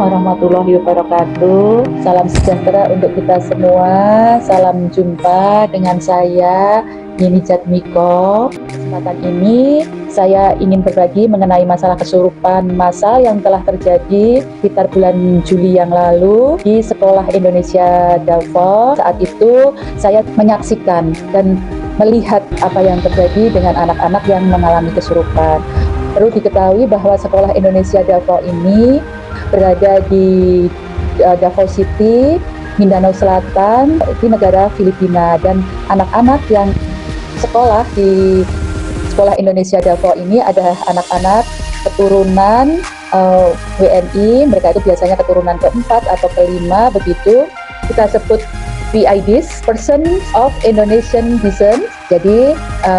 warahmatullahi wabarakatuh. Salam sejahtera untuk kita semua. Salam jumpa dengan saya, Nini Jatmiko. Kesempatan ini saya ingin berbagi mengenai masalah kesurupan massal yang telah terjadi sekitar bulan Juli yang lalu di Sekolah Indonesia Davao. Saat itu saya menyaksikan dan melihat apa yang terjadi dengan anak-anak yang mengalami kesurupan. Perlu diketahui bahwa Sekolah Indonesia Davao ini berada di Davao City, Mindanao Selatan, di negara Filipina, dan anak-anak yang sekolah di Sekolah Indonesia Davao ini adalah anak-anak keturunan WNI. Mereka itu biasanya keturunan keempat atau kelima, begitu kita sebut PIDs, Persons of Indonesian Descent. Jadi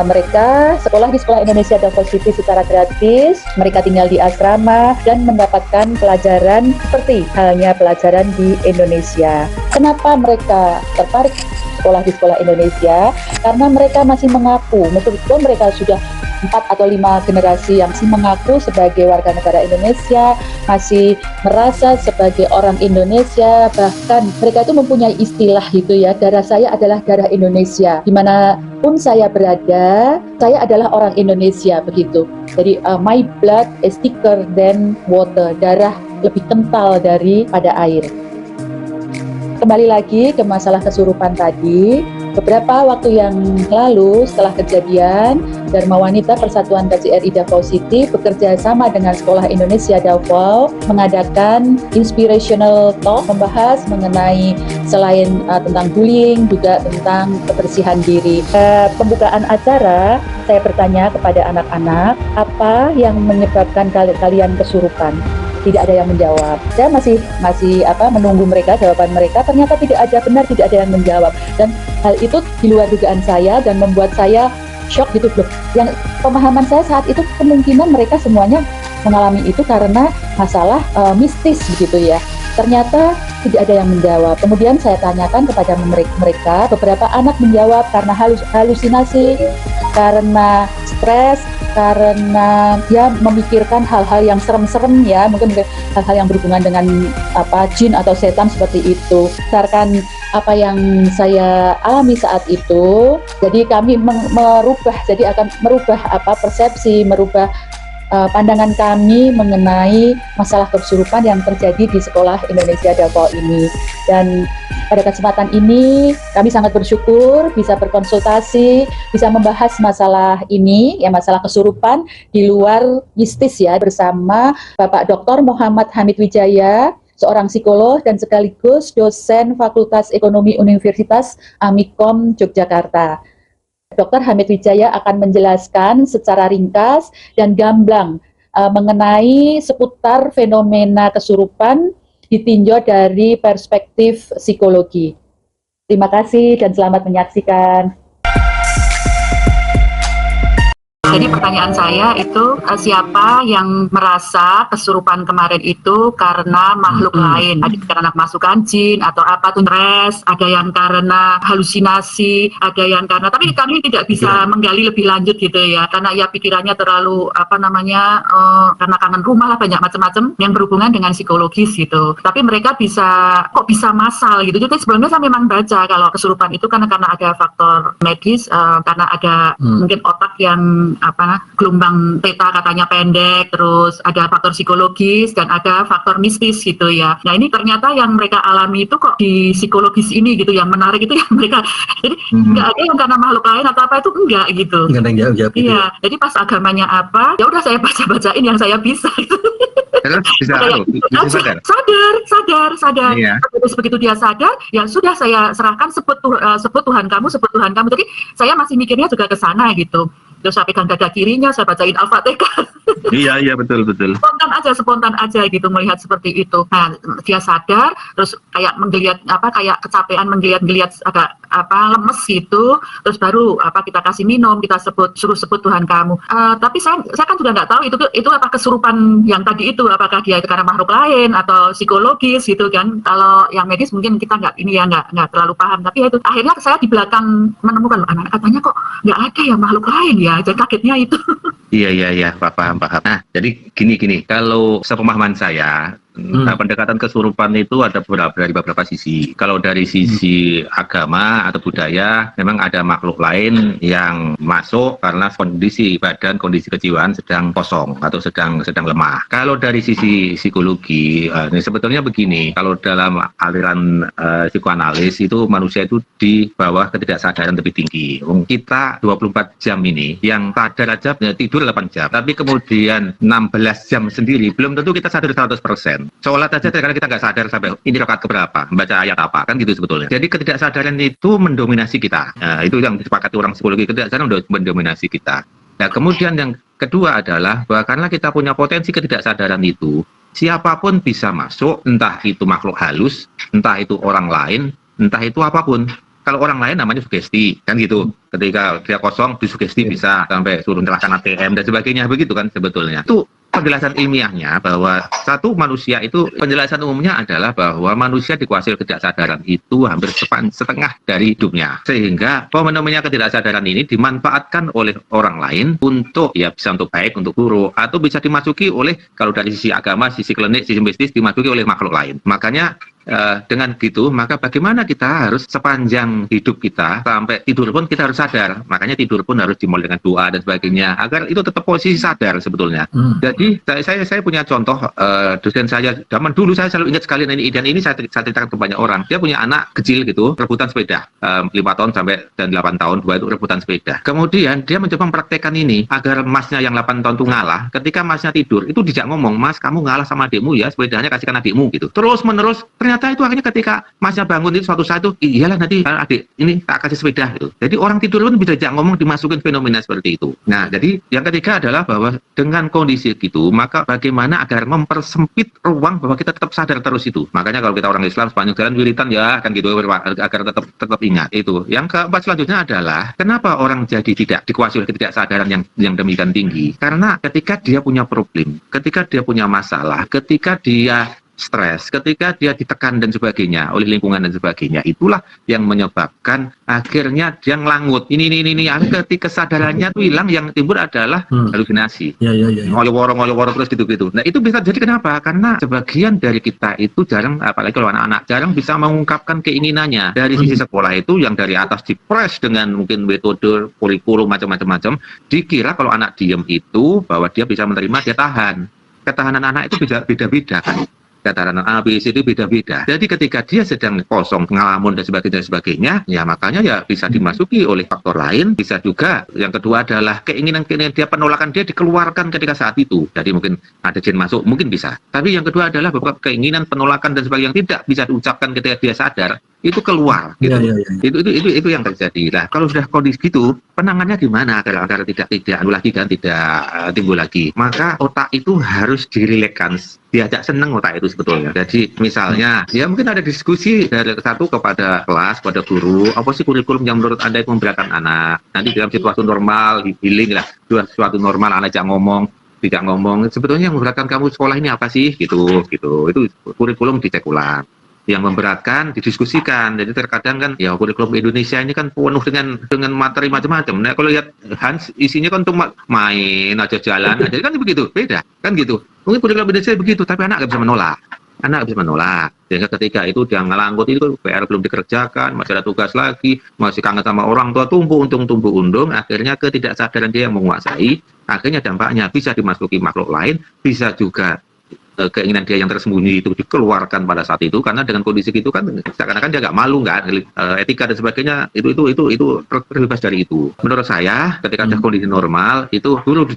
mereka sekolah di Sekolah Indonesia Davao City secara gratis. Mereka tinggal di asrama dan mendapatkan pelajaran seperti halnya pelajaran di Indonesia. Kenapa mereka tertarik sekolah di Sekolah Indonesia? Karena mereka masih mengaku, meskipun mereka sudah 4 atau 5 generasi yang masih mengaku sebagai warga negara Indonesia, masih merasa sebagai orang Indonesia, bahkan mereka itu mempunyai istilah gitu ya, darah saya adalah darah Indonesia, dimanapun saya berada, saya adalah orang Indonesia, begitu. Jadi my blood is thicker than water, darah lebih kental daripada air. Kembali lagi ke masalah kesurupan tadi. Beberapa waktu yang lalu setelah kejadian, Dharma Wanita Persatuan KJRI Davao City bekerja sama dengan Sekolah Indonesia Davao mengadakan inspirational talk, membahas mengenai selain tentang bullying, juga tentang kebersihan diri. Pembukaan acara, saya bertanya kepada anak-anak, apa yang menyebabkan kalian kesurupan? Tidak ada yang menjawab. Saya masih menunggu mereka, jawaban mereka. Ternyata tidak ada yang menjawab. Dan hal itu di luar dugaan saya dan membuat saya shock gitu loh. Yang pemahaman saya saat itu kemungkinan mereka semuanya mengalami itu karena masalah mistis begitu ya. Ternyata tidak ada yang menjawab. Kemudian saya tanyakan kepada mereka, beberapa anak menjawab karena halusinasi, karena stres, karena dia memikirkan hal-hal yang serem-serem ya, mungkin hal-hal yang berhubungan dengan jin atau setan seperti itu. Berdasarkan apa yang saya alami saat itu, jadi kami akan merubah persepsi, merubah pandangan kami mengenai masalah kesurupan yang terjadi di Sekolah Indonesia Davao ini. Dan pada kesempatan ini kami sangat bersyukur bisa berkonsultasi, bisa membahas masalah ini, ya masalah kesurupan di luar mistis ya, bersama Bapak Dr. Muhammad Hamid Wijaya, seorang psikolog dan sekaligus dosen Fakultas Ekonomi Universitas Amikom Yogyakarta. Dr. Hamid Wijaya akan menjelaskan secara ringkas dan gamblang mengenai seputar fenomena kesurupan ditinjau dari perspektif psikologi. Terima kasih dan selamat menyaksikan. Jadi pertanyaan saya itu, siapa yang merasa kesurupan kemarin itu karena makhluk lain? Ada karena masukan jin atau apa tuh, stres, ada yang karena halusinasi, ada yang karena, tapi kami tidak bisa menggali lebih lanjut gitu ya, karena ya pikirannya terlalu karena kangen rumah lah, banyak macam-macam yang berhubungan dengan psikologis gitu. Tapi mereka kok bisa massal gitu. Jadi sebelumnya saya memang baca kalau kesurupan itu karena ada faktor medis, karena ada mungkin otak yang gelombang theta katanya pendek, terus ada faktor psikologis dan ada faktor mistis gitu ya. Nah ini ternyata yang mereka alami itu kok di psikologis ini gitu, yang menarik itu yang mereka, jadi nggak ada yang karena makhluk lain atau apa itu, enggak gitu. Nggak ada yang jawab gitu. Iya, jadi pas agamanya apa, ya udah saya bacain yang saya bisa gitu. Bisa sadar. Iya. Terus begitu dia sadar, ya sudah saya serahkan, sebut Tuhan kamu. Jadi saya masih mikirnya juga ke sana gitu. Terus saya pegang dada kirinya, saya bacain Al-Fatihah. Iya, betul. Spontan aja gitu melihat seperti itu. Nah, dia sadar, terus kayak menggeliat, kayak kecapean, menggeliat agak lemes gitu. Terus baru kita kasih minum, kita suruh sebut Tuhan kamu. Tapi saya kan juga nggak tahu itu apa kesurupan yang tadi itu, apakah dia itu karena makhluk lain atau psikologis gitu kan. Kalau yang medis mungkin kita nggak terlalu paham. Tapi itu akhirnya saya di belakang menemukan, anak katanya kok nggak ada yang makhluk lain ya. Jadi kagetnya itu. Iya, paham. Nah, jadi gini, kalau sepemahaman saya, Nah, pendekatan kesurupan itu ada dari beberapa sisi. Kalau dari sisi agama atau budaya, memang ada makhluk lain yang masuk karena kondisi badan, kondisi kejiwaan sedang kosong atau sedang lemah. Kalau dari sisi psikologi, ini sebetulnya begini. Kalau dalam aliran psikoanalis itu manusia itu di bawah ketidaksadaran lebih tinggi. Kita 24 jam ini, yang sadar aja tidur 8 jam. Tapi kemudian 16 jam sendiri, belum tentu kita sadar 100%. Sholat aja karena kita nggak sadar sampai ini rakaat keberapa, membaca ayat apa, kan gitu sebetulnya. Jadi ketidaksadaran itu mendominasi kita. Nah, itu yang disepakati orang psikologi, ketidaksadaran mendominasi kita. Nah, kemudian yang kedua adalah bahwa karena kita punya potensi ketidaksadaran itu, siapapun bisa masuk, entah itu makhluk halus, entah itu orang lain, entah itu apapun. Kalau orang lain namanya sugesti, kan gitu. Ketika dia kosong, disugesti bisa sampai suruh nyalakan ATM dan sebagainya, begitu kan sebetulnya. Itu penjelasan ilmiahnya bahwa satu manusia itu, penjelasan umumnya adalah bahwa manusia dikuasai ketidaksadaran itu hampir setengah dari hidupnya. Sehingga fenomena ketidaksadaran ini dimanfaatkan oleh orang lain untuk, ya bisa untuk baik, untuk buruk, atau bisa dimasuki oleh, kalau dari sisi agama, sisi klinik, sisi mistis, dimasuki oleh makhluk lain. Makanya dengan gitu, maka bagaimana kita harus sepanjang hidup kita sampai tidur pun kita harus sadar. Makanya tidur pun harus dimulai dengan doa dan sebagainya agar itu tetap posisi sadar sebetulnya. Jadi saya punya contoh dosen saya zaman dulu, saya selalu ingat sekali ini, dan ini saya ceritakan ke banyak orang. Dia punya anak kecil gitu, rebutan sepeda 5 tahun sampai dan 8 tahun, dua itu rebutan sepeda. Kemudian dia mencoba mempraktekkan ini agar masnya yang 8 tahun itu ngalah. Ketika masnya tidur itu dijak ngomong, "Mas, kamu ngalah sama adikmu ya, sepedanya kasihkan adikmu," gitu. Terus menerus ternyata itu akhirnya ketika masnya bangun itu suatu saat itu, iyalah nanti adik ini tak kasih sepeda gitu. Jadi orang tidur pun bisa dijak ngomong, dimasukin fenomena seperti itu. Nah, jadi yang ketiga adalah bahwa dengan kondisi gitu, maka bagaimana agar mempersempit ruang bahwa kita tetap sadar terus itu. Makanya kalau kita orang Islam sepanjang jalan wiritan ya kan gitu, agar tetap ingat itu. Yang keempat selanjutnya adalah kenapa orang jadi tidak dikuasai oleh ketidaksadaran yang demikian tinggi? Karena ketika dia punya problem, ketika dia punya masalah, ketika dia stres, ketika dia ditekan dan sebagainya oleh lingkungan dan sebagainya, itulah yang menyebabkan akhirnya dia ngelangut. Ini ketika kesadarannya tuh hilang, yang timbul adalah halusinasi. Ngolor-ngolor terus gitu-gitu. Nah, itu bisa jadi kenapa? Karena sebagian dari kita itu jarang, apalagi kalau anak-anak, jarang bisa mengungkapkan keinginannya. Dari sisi sekolah itu yang dari atas dipres dengan mungkin metode kurikulum macam-macam, dikira kalau anak diem itu bahwa dia bisa menerima, dia tahan. Ketahanan anak itu beda-beda kan. Kataran A, B, C itu beda-beda. Jadi ketika dia sedang kosong, ngalamun dan sebagainya, ya makanya ya bisa dimasuki oleh faktor lain. Bisa juga, yang kedua adalah keinginan dia, penolakan dia dikeluarkan ketika saat itu. Jadi mungkin ada jin masuk, mungkin bisa. Tapi yang kedua adalah bahwa keinginan, penolakan dan sebagainya yang tidak bisa diucapkan ketika dia sadar, itu keluar gitu. Itu yang terjadi. Nah, kalau sudah kondisi gitu, penangannya gimana agar tidak lagi kan, tidak timbul lagi. Maka otak itu harus dirilekkan, diajak seneng otak itu sebetulnya. Jadi misalnya ya mungkin ada diskusi dari satu kepada kelas, pada guru, apa sih kurikulum yang menurut Anda itu memberatkan anak. Nanti dalam situasi normal, healing lah, situasi normal anak tidak ngomong, sebetulnya yang memberatkan kamu sekolah ini apa sih gitu. Itu kurikulum dicek ulang. Yang memberatkan didiskusikan. Jadi terkadang kan ya kurikulum Indonesia ini kan penuh dengan materi macam-macam. Nah, kalau lihat Hans isinya kan cuma main aja, jalan aja, kan begitu, beda kan gitu. Mungkin kurikulum Indonesia begitu, tapi anak nggak bisa menolak. Sehingga ketika itu dia ngelanggut, itu PR belum dikerjakan, masih ada tugas lagi, masih kangen sama orang tua, tumbuh undung, akhirnya ketidaksadaran dia yang menguasai. Akhirnya dampaknya bisa dimasuki makhluk lain, bisa juga keinginan dia yang tersembunyi itu dikeluarkan pada saat itu, karena dengan kondisi itu kan seakan-akan dia nggak malu, nggak etika dan sebagainya, itu terbebas dari itu. Menurut saya ketika ada kondisi normal itu dulu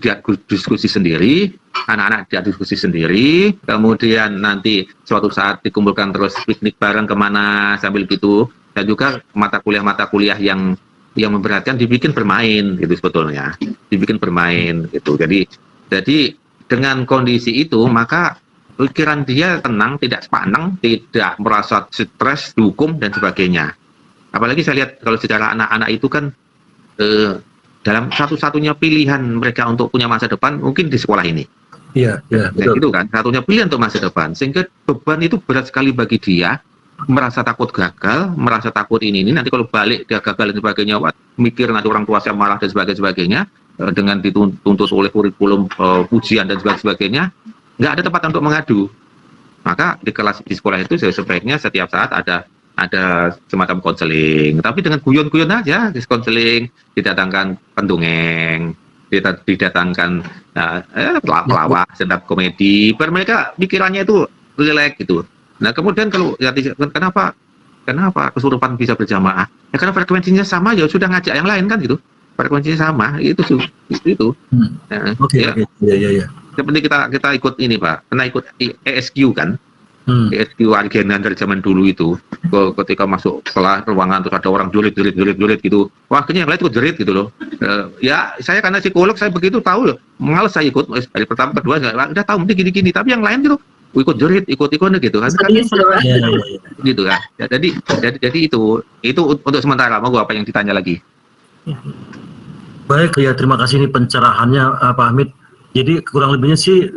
diskusi sendiri, anak-anak dia diskusi sendiri, kemudian nanti suatu saat dikumpulkan terus piknik bareng kemana sambil gitu, dan juga mata kuliah yang memberatkan dibikin bermain gitu sebetulnya, dibikin bermain gitu. Jadi dengan kondisi itu maka pikiran dia tenang, tidak sepaneng, tidak merasa stres, dihukum dan sebagainya. Apalagi saya lihat kalau secara anak-anak itu kan dalam satu-satunya pilihan mereka untuk punya masa depan mungkin di sekolah ini. Iya, betul. Itu kan satunya pilihan untuk masa depan, sehingga beban itu berat sekali bagi dia, merasa takut gagal, merasa takut ini nanti kalau balik dia gagal dan sebagainya, mikir nanti orang tua saya marah dan sebagainya, dengan dituntut oleh kurikulum ujian dan sebagainya, nggak ada tempat untuk mengadu. maka di kelas di sekolah itu sebaiknya setiap saat ada semacam konseling, tapi dengan guyon-guyon aja, konseling, didatangkan pendongeng, didatangkan pelawak, stand up komedi, biar mereka pikirannya itu rileks gitu. Nah kemudian kalau ya, kenapa kesurupan bisa berjamaah? Ya karena frekuensinya sama, ya sudah ngajak yang lain kan gitu. Frekuensinya sama, itu. Oke. Ya. Seperti kita ikut ini Pak, pernah ikut ESQ kan? ESQ Argenan dari zaman dulu itu, ketika masuk kelas ruangan terus ada orang jerit gitu, wah akhirnya yang lain ikut jerit gitu loh. Ya saya karena psikolog saya begitu tahu loh, males saya ikut dari pertama kedua udah tahu mungkin gini, tapi yang lain gitu ikut jerit, ikut gitu kan, gitu kan. Ya, jadi itu untuk sementara. Mau apa yang ditanya lagi? Baik ya, terima kasih ini pencerahannya Pak Hamid. Jadi kurang lebihnya sih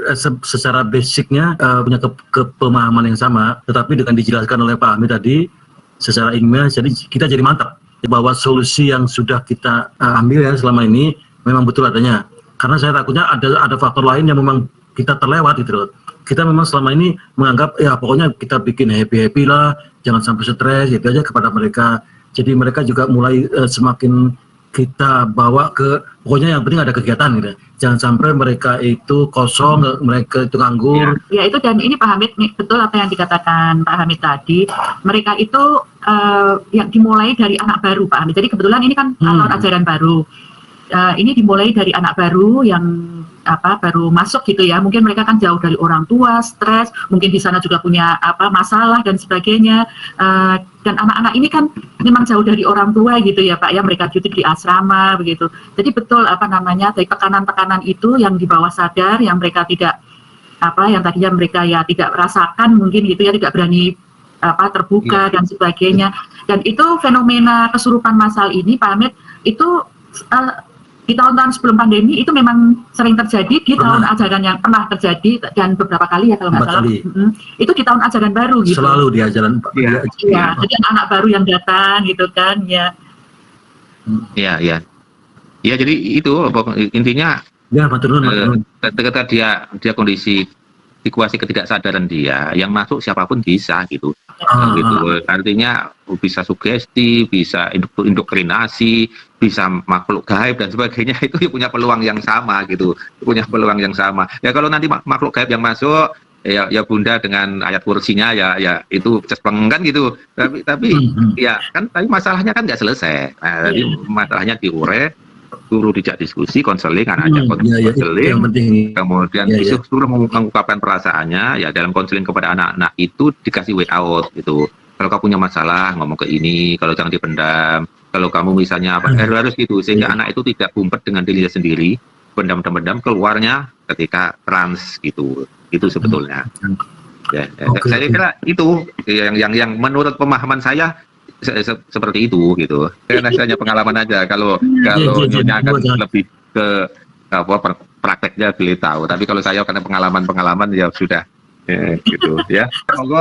secara basicnya punya kepemahaman yang sama, tetapi dengan dijelaskan oleh Pak Hamid tadi secara ilmiah, jadi kita jadi mantap bahwa solusi yang sudah kita ambil ya selama ini memang betul adanya. Karena saya takutnya ada faktor lain yang memang kita terlewat gitu loh. Kita memang selama ini menganggap ya pokoknya kita bikin happy lah, jangan sampai stres, itu aja kepada mereka. Jadi mereka juga mulai semakin kita bawa ke pokoknya yang penting ada kegiatan gitu. Jangan sampai mereka itu kosong, mereka itu nganggur. Ya itu, dan ini Pak Hamid, betul apa yang dikatakan Pak Hamid tadi. Mereka itu yang dimulai dari anak baru Pak Hamid. Jadi kebetulan ini kan tahun ajaran baru. Ini dimulai dari anak baru yang baru masuk gitu ya, mungkin mereka kan jauh dari orang tua, stres, mungkin di sana juga punya masalah dan sebagainya, dan anak-anak ini kan memang jauh dari orang tua gitu ya Pak ya, mereka cuti di asrama begitu. Jadi betul dari tekanan-tekanan itu yang di bawah sadar, yang mereka tidak yang tadinya mereka ya tidak rasakan mungkin gitu ya, tidak berani terbuka dan sebagainya. Dan itu fenomena kesurupan massal ini Pak Hamid itu di tahun-tahun sebelum pandemi itu memang sering terjadi, di tahun ajaran yang pernah terjadi dan beberapa kali ya kalau nggak salah, itu di tahun ajaran baru gitu. Selalu di ajaran ya, jadi anak baru yang datang gitu kan ya. Ya jadi itu intinya ya, ketika dia kondisi dikuasai ketidaksadaran dia, yang masuk siapapun bisa gitu. Gitu. Artinya bisa sugesti, bisa indoktrinasi, bisa makhluk gaib dan sebagainya, itu punya peluang yang sama gitu, ya kalau nanti makhluk gaib yang masuk ya Bunda dengan ayat kursinya ya itu cespleng kan gitu, tapi ya kan, tapi masalahnya kan nggak selesai. Jadi masalahnya diure, guru dijak diskusi, konseling, anak-anak konseling, kemudian suruh mengungkapkan perasaannya ya dalam konseling kepada anak-anak itu, dikasih way out gitu. Kalau kamu punya masalah ngomong ke ini, kalau jangan dipendam, kalau kamu misalnya harus gitu, sehingga anak itu tidak gumpet dengan dirinya sendiri, pendam keluarnya ketika trans gitu. Itu sebetulnya. Saya kira itu yang menurut pemahaman saya seperti itu gitu. Karena hanya pengalaman aja. Kalau Nyonya akan lebih ke prakteknya beliau tahu. Tapi kalau saya karena pengalaman ya sudah gitu ya. Monggo.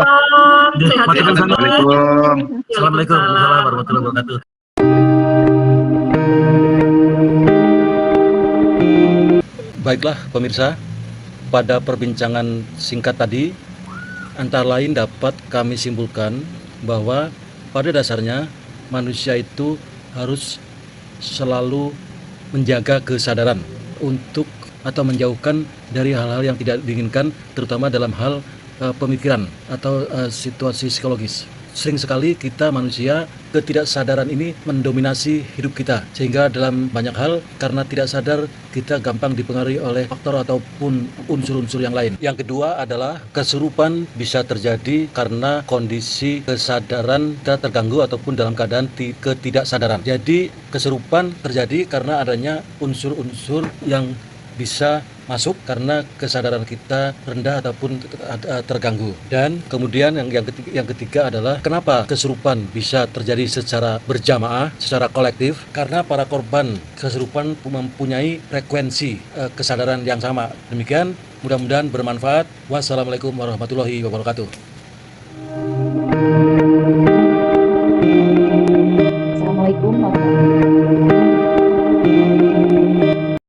Assalamualaikum warahmatullahi wabarakatuh. Baiklah pemirsa, pada perbincangan singkat tadi antara lain dapat kami simpulkan bahwa pada dasarnya manusia itu harus selalu menjaga kesadaran untuk atau menjauhkan dari hal-hal yang tidak diinginkan, terutama dalam hal pemikiran atau situasi psikologis. Sering sekali kita manusia ketidaksadaran ini mendominasi hidup kita, sehingga dalam banyak hal karena tidak sadar kita gampang dipengaruhi oleh faktor ataupun unsur-unsur yang lain. Yang kedua adalah kesurupan bisa terjadi karena kondisi kesadaran kita terganggu ataupun dalam keadaan ketidaksadaran. Jadi kesurupan terjadi karena adanya unsur-unsur yang bisa masuk karena kesadaran kita rendah ataupun terganggu. Dan kemudian yang ketiga adalah kenapa kesurupan bisa terjadi secara berjamaah, secara kolektif, karena para korban kesurupan mempunyai frekuensi kesadaran yang sama. Demikian, mudah-mudahan bermanfaat. Wassalamualaikum warahmatullahi wabarakatuh. Assalamualaikum warahmatullahi wabarakatuh.